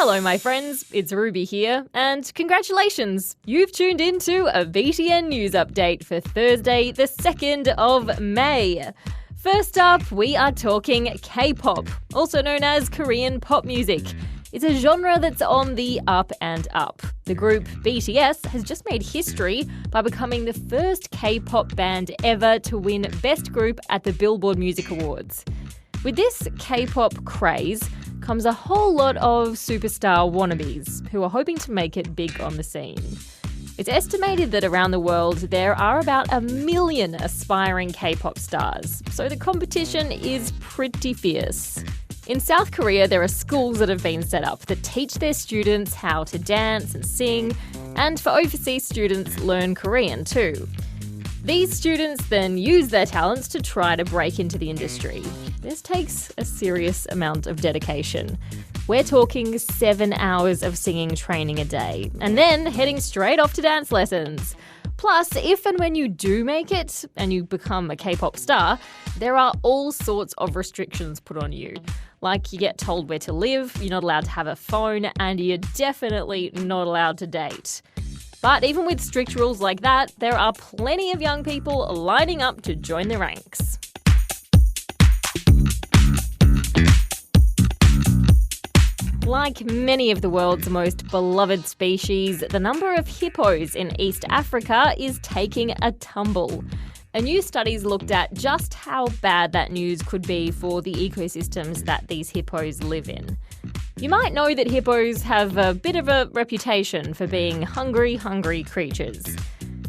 Hello, my friends. It's Ruby here, and congratulations! You've tuned into a BTN News Update for Thursday, the 2nd of May. First up, we are talking K-pop, also known as Korean pop music. It's a genre that's on the up and up. The group BTS has just made history by becoming the first K-pop band ever to win Best Group at the Billboard Music Awards. With this K-pop craze comes a whole lot of superstar wannabes who are hoping to make it big on the scene. It's estimated that around the world there are about 1 million aspiring K-pop stars, so the competition is pretty fierce. In South Korea, there are schools that have been set up that teach their students how to dance and sing, and for overseas students, learn Korean too. These students then use their talents to try to break into the industry. This takes a serious amount of dedication. We're talking 7 hours of singing training a day, and then heading straight off to dance lessons. Plus, if and when you do make it and you become a K-pop star, there are all sorts of restrictions put on you. Like you get told where to live, you're not allowed to have a phone, and you're definitely not allowed to date. But even with strict rules like that, there are plenty of young people lining up to join the ranks. Like many of the world's most beloved species, the number of hippos in East Africa is taking a tumble. A new study's looked at just how bad that news could be for the ecosystems that these hippos live in. You might know that hippos have a bit of a reputation for being hungry creatures.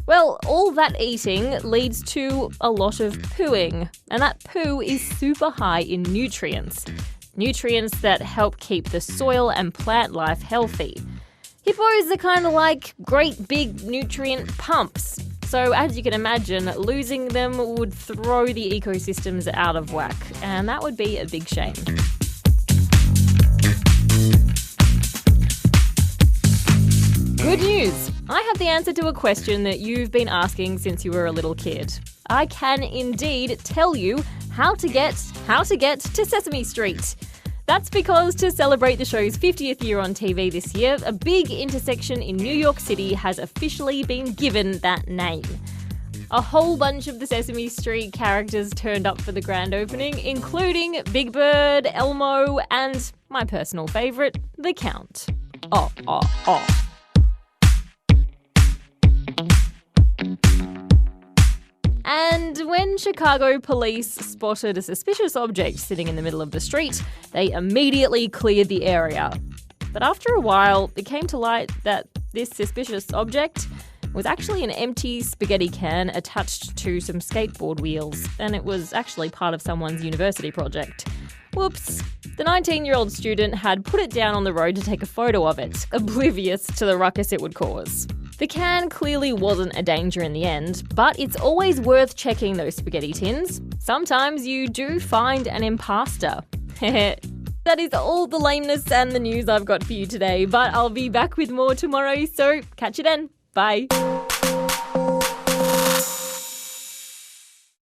Well, all that eating leads to a lot of pooing, and that poo is super high in nutrients. Nutrients that help keep the soil and plant life healthy. Hippos are kind of like great big nutrient pumps. So as you can imagine, losing them would throw the ecosystems out of whack, and that would be a big shame. Good news! I have the answer to a question that you've been asking since you were a little kid. I can indeed tell you how to get to Sesame Street. That's because to celebrate the show's 50th year on TV this year, a big intersection in New York City has officially been given that name. A whole bunch of the Sesame Street characters turned up for the grand opening, including Big Bird, Elmo, and my personal favourite, the Count. And when Chicago police spotted a suspicious object sitting in the middle of the street, they immediately cleared the area. But after a while, it came to light that this suspicious object was actually an empty spaghetti can attached to some skateboard wheels, and it was actually part of someone's university project. Whoops. The 19-year-old student had put it down on the road to take a photo of it, oblivious to the ruckus it would cause. The can clearly wasn't a danger in the end, but it's always worth checking those spaghetti tins. Sometimes you do find an imposter. That is all the lameness and the news I've got for you today, but I'll be back with more tomorrow, so catch you then. Bye.